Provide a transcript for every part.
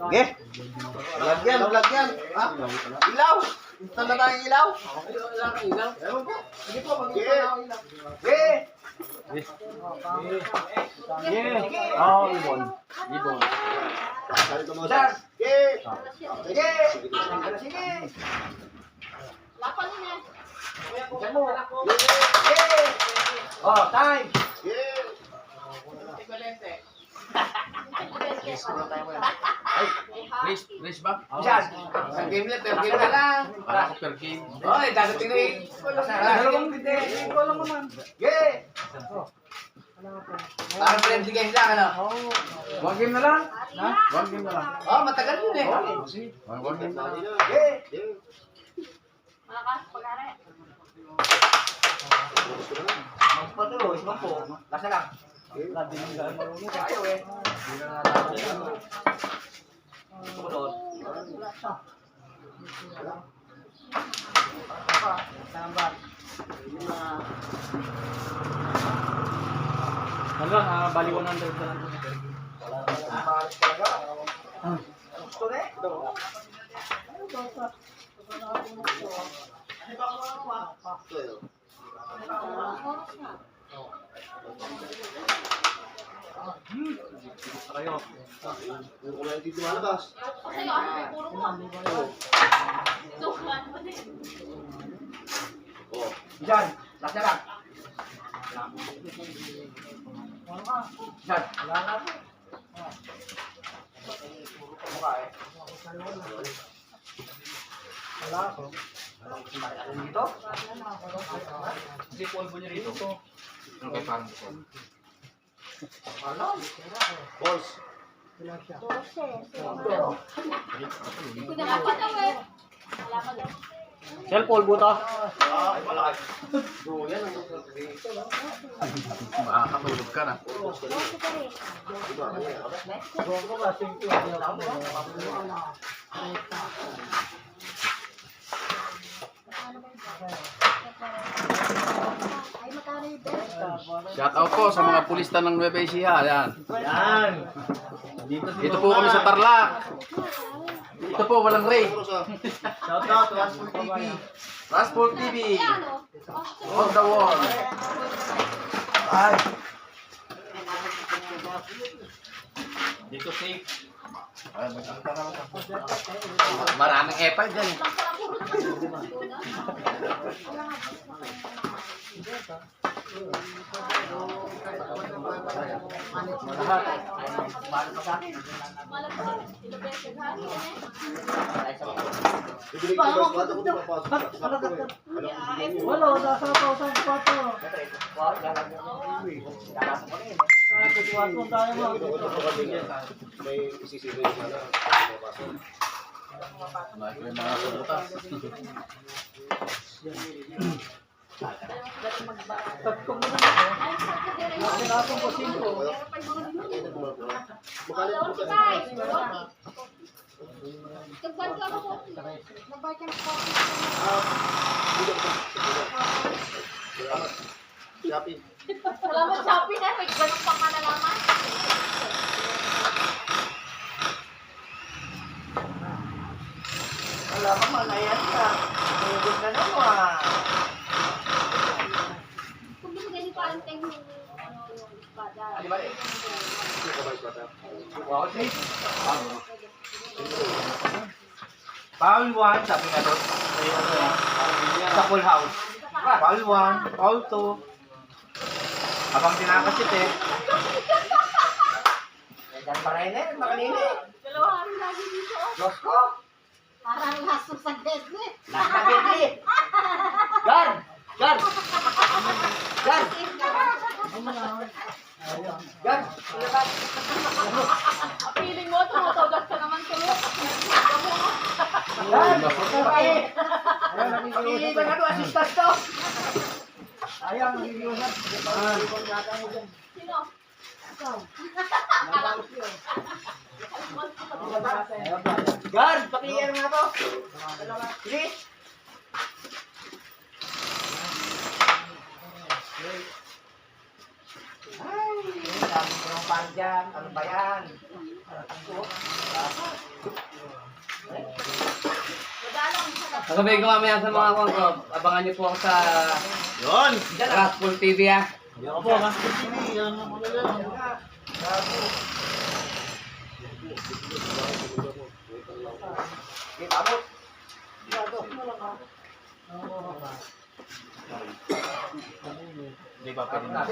Okay. Lagyan. Ha? Ilaw. Install na tayong ilaw. Ilaw. Ewan po. Sige po, mag-install na ako ilaw. Okay. Oh, ibon. Sir. Sige. Sige. Lapan niya. Oh, time. Race ba? Diyan. Sa game na, per game na lang. Para ko per game. Oy, dadating na yung dalawang hindi. Ikaw lang naman. Yeah. Parang friendly game lang, ano? One game na lang? Ha? One game na lang. Oh, matagal yun eh. One game na lang. Yeah. Malakas, pag-are. Magpatuloy, isang po. Lasa lang. Ayaw eh. Sumunod. Ano lang, bali 100 na lang. Gusto na eh. Kayo. Yung kulay dito malabas. Kasi yung ano, puro ko. Sukan mo din. Oh. Diyan. Lasa lang. Diyan. Mukha eh. Wala ako. Dito? Kasi polvo niya rito. Ano kay parang ito? Ano? Boys. Hindi na dapat daw eh. Wala ka daw. Sel, polvo to. Ah, ay malaki. So, yan ang Makakatulog ka na. Ay, magkano yung best? Shout out po sa mga pulista ng Nueva Ecija. Yan. Yan. Dito po kami sa Tarlac. Dito po, walang Ray. Shout out to Transport TV. Transport TV. Ano? On the wall. Ay. Dito safe. Maraming epal dyan eh. Wala, nasa pausan pa to. May isisipin sana. May mga sabutas. Shopping. Salamat Shopee na, may ganun pang malalaman. Wala ka malayan ka. Tugod na naman. Kung gusto ganun pa ang yung espada. Ano ba eh? Wow, safe. Foul 1, sabi nga doon. Sa full house. Foul 1, foul 2. Habang tinakasit eh. Diyan pa rin eh, makanini. Dalawa hari lagi dito. Diyos ko. Parang laso sa deadly. Last na Bentley. Guard! Guard! Guard! Guard! Feeling mo, tumutawag ka naman kayo. Guard! Pag-iinit na ito, assistant to. Ayaw, nag-iusap. Sino? Guard! Pag-iinit nga to. Please! Ay, dami ko ng pan dyan. Ano ba yan? Sasabihin ko mamaya sa mga kong ko, abangan niyo po ako sa Yun! Raspol TV ah. Yan po, mas TV. Yan ang mga yan. Hindi ba pwede na?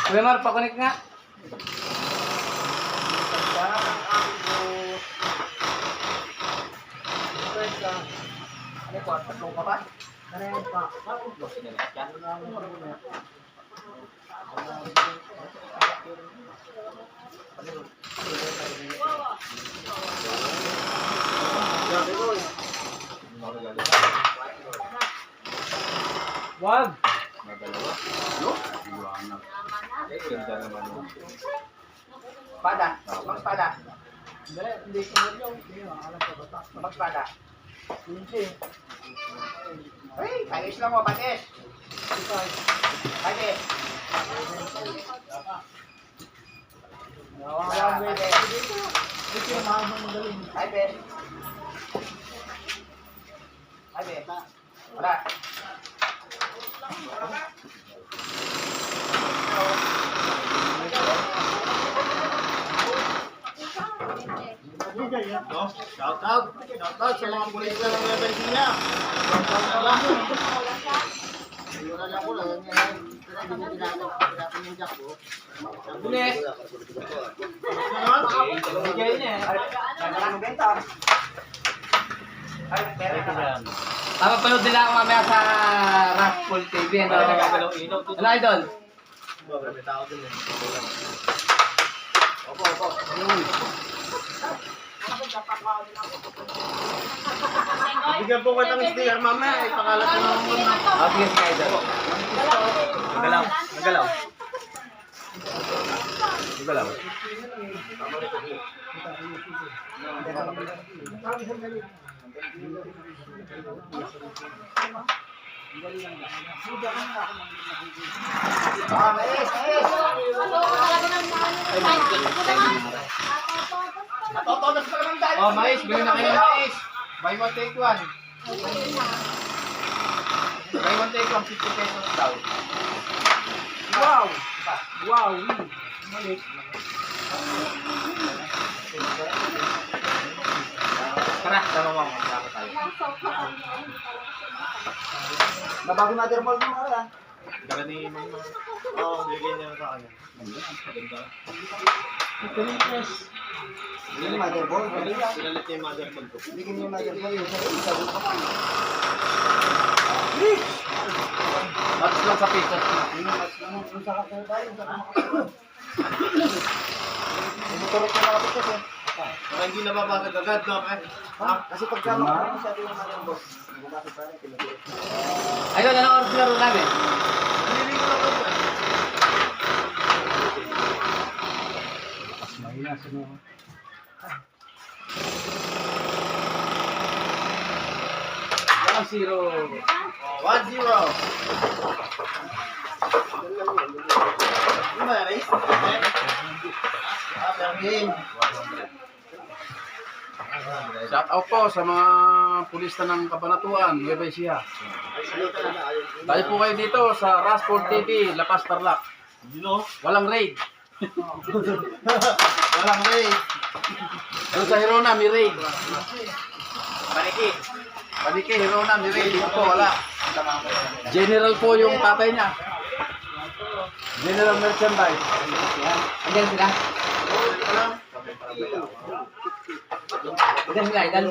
Kuya Mar, pakunik nga. Wag! Pada. Magspada. Magspada. Hey, panis lang mo, panis. Panis. Ay, Ben. Ay, Ben. Wala. Shout out sa mga pulis na ng Nueva Ecija. Bilis. Bigay niya. Nagkalang benta. Ay, pera. Papapanood nila ako mamaya sa Raspol TV. Ano, idol? Opo. Bigyan po ko ng sticker, mamaya. Ipakalat ko naman muna. Sige, sige, idol. Nagalaw. Matotonas pa naman tayo. Oh, mais. Bili na kayo ng mais. Buy one, take one. Buy one, take one. 50 pesos daw. Wow! Wow! Malik. Tara, sama mo. Magkaka tayo. Mabago motherboard mo nga. Dala ni Mama. Oo, bigyan niya sa akin. Ganda. Hindi yung motherboard. Sinalit niya yung motherboard ko. Bigyan niyo yung motherboard. Yung isa ko pa. Match lang sa pizza. Yung sa kakay tayo. Yung turok na nakapit kasi. Para hindi nababagad agad, no? Kasi pagkama ko masyado yung motherboard. Bumaki pa rin. Pinagulot. Idol, anong oras laro namin? Hindi ko lang ito. Walang zero. 1-0. Ano ba, Ray? Game. Shout out po sa mga pulista ng Kabanatuan, Nueva Ecija. Tayo po kayo dito sa Raspol TV, Lapas Tarlac. Walang raid. Walang Ray. Doon sa Hirona, may raid. Paniki. Paniki, Hirona, may raid. Dito po, wala. General po yung tatay niya. General merchandise. Andiyan sila? Andiyan sila, idol?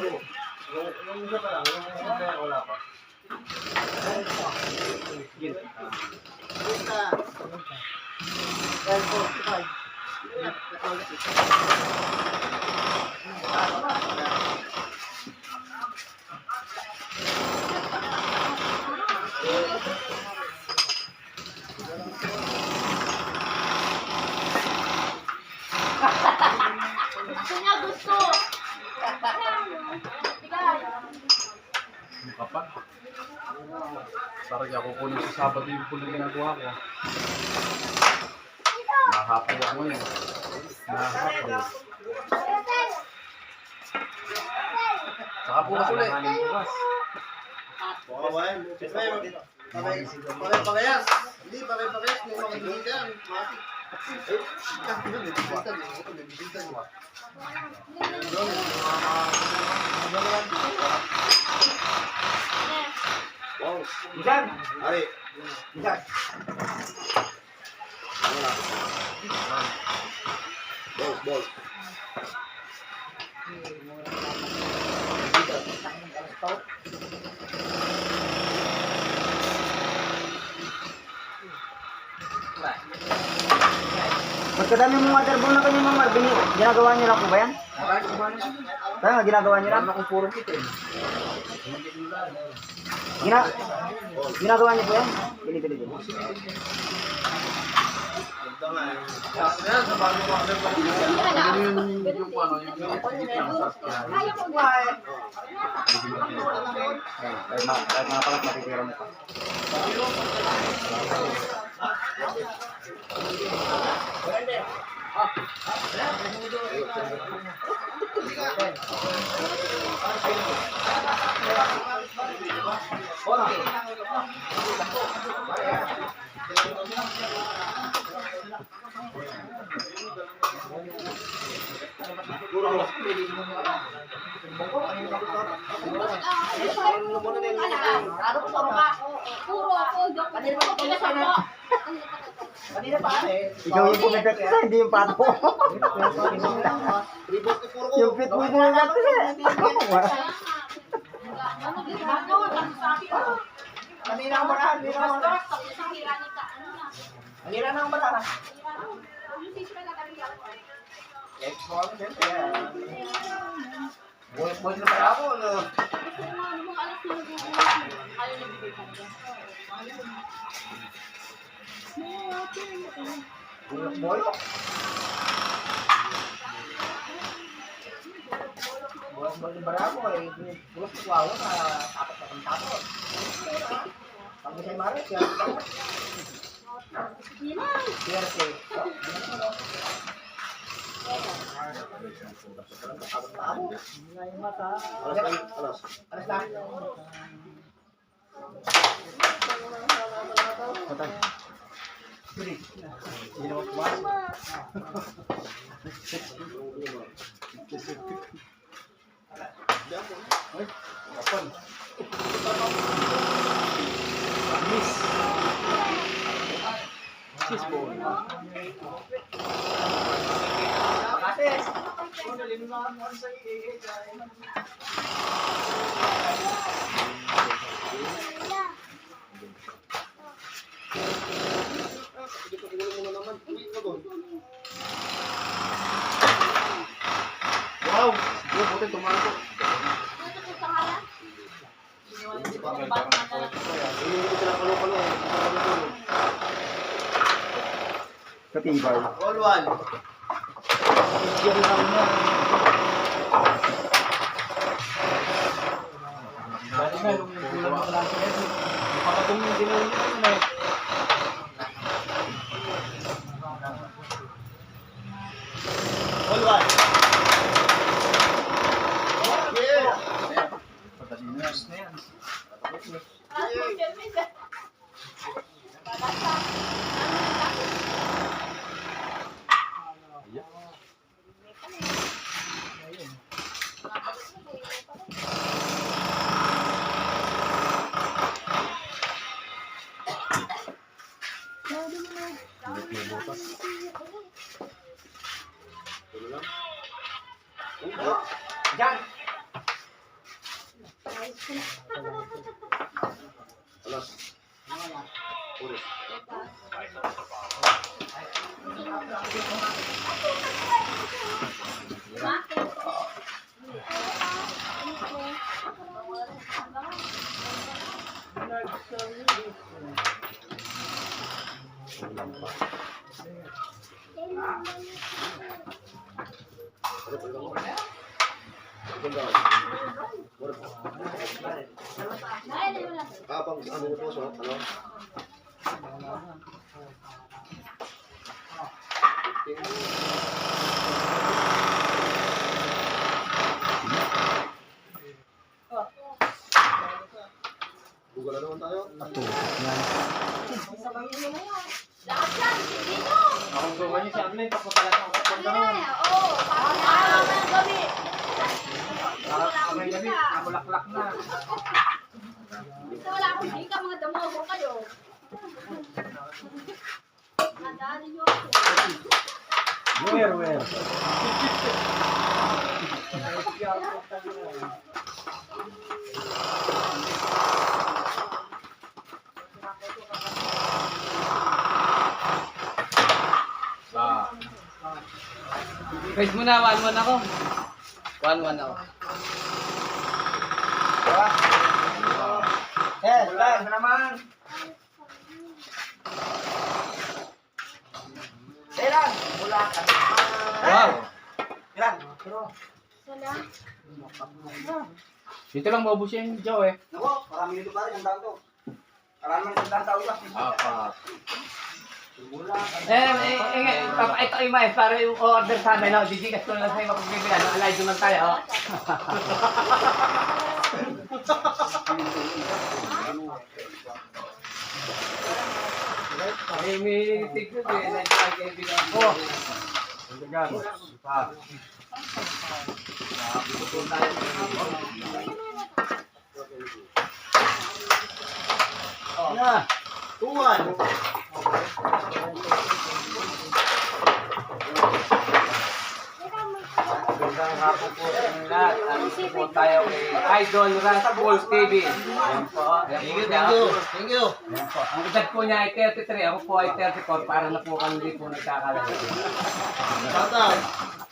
Gusto niya gusto. Kapag. Sarang ako kunin sa Sabado yung puling ginagawa ko. Nahapo ako ngayon. Nahapo. Saka bukas ulit. Pakayas. Hindi, pakayas. May mga bibigyan. Wow. Isan! Ari. Isan! Ball. Magkadami mong waterball na kanina, Mar. Ginagawa niyo lang po ba yan? Kaya nga, ginagawa niyo lang? Kung puro kita eh. Ginagawa niyo po yan? Bili. Yung ano, yung Kahit mga palat, matitira mo pa. Ikaw yung pumipet ka, hindi yung pato. Yung pit mo yung pumipet ka. Kanina ang marahan, kanina na ang marahan. Boy na pala ako, no? Boy na pala ako, eh. Bukas ko ako na tapat na kang tapos. Pag may say maris, yan. Siyerte. Alas na. Patay. Hindi naman pumasok. Kiss ball. wow! Sige, buti tumakbo. Katibay. All one. Diyan lang na. Dati nga, nung nagkulang mo lang sa Edo, nakakatong yung ginawa niya na eh. All one. Yeah. Pagkasinas na yan. Diyan. Alas. Puros. Kapag ano po so, ano? na yung takbo talaga. Punta na. Oo, parang ng gabi. May gabi, nabulaklak na. Gusto wala akong hika, mga damoho kayo. Nadali niyo ako. Where? Guys muna, 1-1 ako. 1-1 ako. Lang naman. Lang, wala ka. Wow! Lang, pero. Wala. Dito lang maubos yung Joe eh. Nako, marami dito pa rin, isang to. Marami ng isang tao lang. Apat. Ito yung mais para yung order sa amin. Digigas ko na lang sa'yo mapagbibilan. Alay naman tayo. May tignan eh. Nagkakaibigan ko. Tuwan. Magandang hapon po sa inyo lahat. Andito po tayo kay Idol Rascal TV. Ayan po. Thank you. Ayan po. Ang edad po niya ay 33. Ako po ay 34. Para na po kami hindi po nagkakalala. Shout out.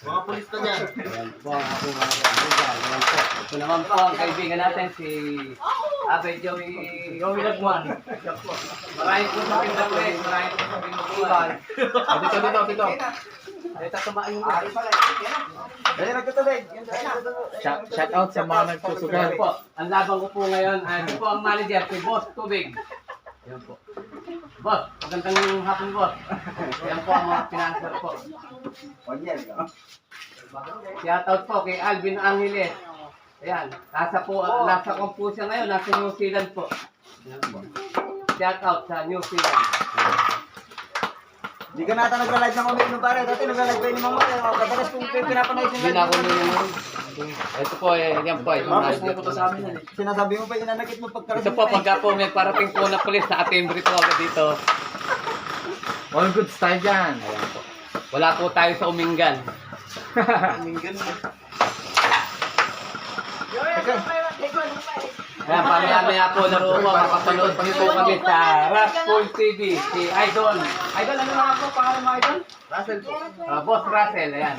Mga pulis ka dyan. Ayan po ang aking mga kaibigan. Ayan po. Ito naman po ang kaibigan natin si Abay Joey Lagwan. Ayan po. Maraming po sa pinagawin. Maraming po sa pinukulan. Dito. Dito tumaan yung Ari pala. Dali nagtutubig. Shout out sa mga nagsusugal. Ayan po. Ang labang ko po ngayon ay ito po ang manager si Boss Tubig. Ayan po. Boss, magandang hapon boss. Ayan po ang mga pinanser po. Shout out po kay Alvin Angeles. Ayan, nasa po siya ngayon, nasa New Zealand po. Ayan po. Shout out sa New Zealand. Hindi ka nata nagla-live ng umiinom pare. Dati nagla-live pa yun ng mga mga kadalas kung pinapanood yung Hindi na ako nung ito po yan po yung manager. Sinasabi mo pa inanakit mo pagkaroon. Ito po pagka po may parating po na pulis sa atimbre po agad dito. All good style dyan. Ayan po. Wala po tayo sa Umingan. Ayan, pamaya-maya po na po, makapanood niyo po kami sa Rascal TV, si Idol. Idol, ano nga po pangalan mo, Idol? Russell po. Boss Russell, ayan.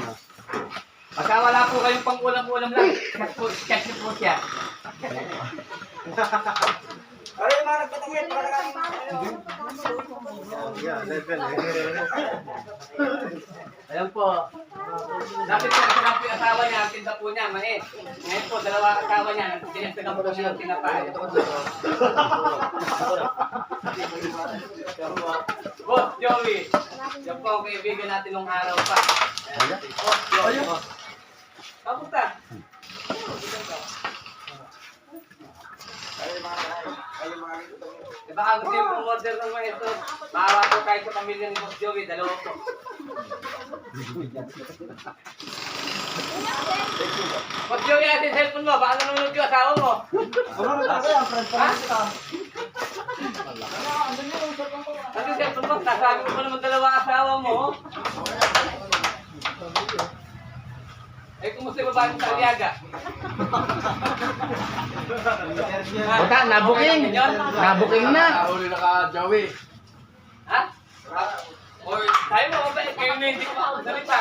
Pagka wala po kayong pang-ulam-ulam lang, chat niyo po siya. Pare, mga nagpatangit para kami. Ayan po. Dati po, ito lang po yung asawa niya, ang tinda po niya, mais. Ngayon po, dalawa asawa niya, dinagdagan po siya ng tinapay. Boss Joey, yan po ang kaibigan natin nung araw pa. Boss Joey. Kamusta? Diba ang gusto yung order ng mga ito, maawa po tayo sa pamilya ni Boss Joey, dalawa po. Boss Joey, atin cellphone mo, baka nanonood yung asawa mo. Ano na tayo, ang friend pa rin kita. Atin cellphone mo, nasabi mo pa naman dalawa asawa mo. Eh, kumusta yung babae mo sa Aliaga? Buta, nabuking. Nabuking na. Nahuli na ka, Joey. Ha? Or tayo mo, mabait kayo na hindi ko salita.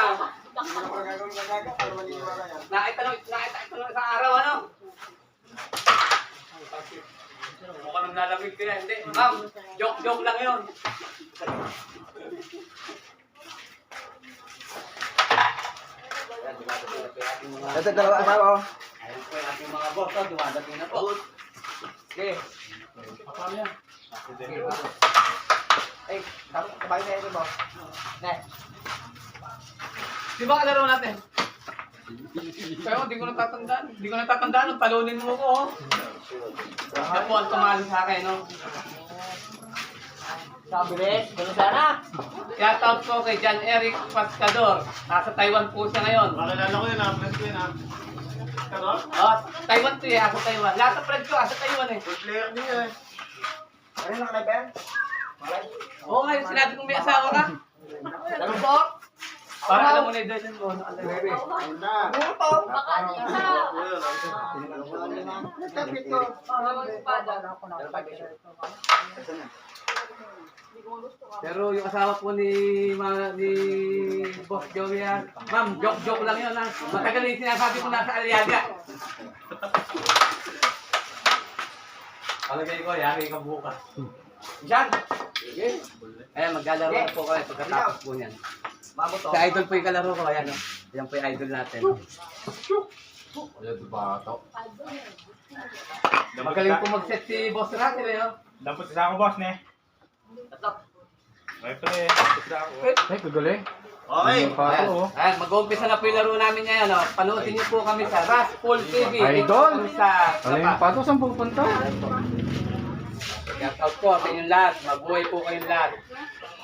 Nakaitanong sa araw, ano? Mukhang nang lalamig ka yan. Hindi, ma'am, joke lang yun. Ito dalawa asawa ko. Ayun po yung ating mga boss, dumadating na po. Okay. Ay, kabay na ito mo. Di ba kalaro natin? Pero hindi ko natatandaan. Hindi ko natatandaan. Nung talunin mo ko. Siya po ang tumalo sa akin, no? Sa bilis, ganun sana. Shoutout po kay John Eric Pascador. Nasa Taiwan po siya ngayon. Makalala ko yun, friends ko yun, Oh, Taiwan to eh, asa Taiwan. Lahat ng friend ko, asa Taiwan eh. Good player din yun. Ano yung nakalay, Ben? Oo nga, yung sinabi kong may asawa ka. Ganun po? Para alam mo na yung doon mo. Ganun po? Baka dito. Nagkapit ko. Bawang espada. Pero yung asawa po ni Boss Joey yan. Ma'am, joke lang yun ha. Matagal yung sinasabi ko nasa Aliaga. Palagay ko, yari ka bukas. Diyan! Ayan, maglalaro na po kayo pagkatapos po niyan. Mabuto. Si Idol po yung kalaro ko, ayan o. Ayan po yung Idol natin. Ayan, bato. Magaling po mag-set si Boss Russell eh. Dapat isa ako, boss, ne? Ay, pre. Isa ako. Ay, kagaling. Okay. Ayan, ayan mag-uumpisa na po yung laro namin ngayon. O. Panoodin niyo po kami sa Raspol TV. Idol! Kami sa Ano yung pato? Saan pupunta? Shout out po sa inyong lahat. Mabuhay po kayong lahat.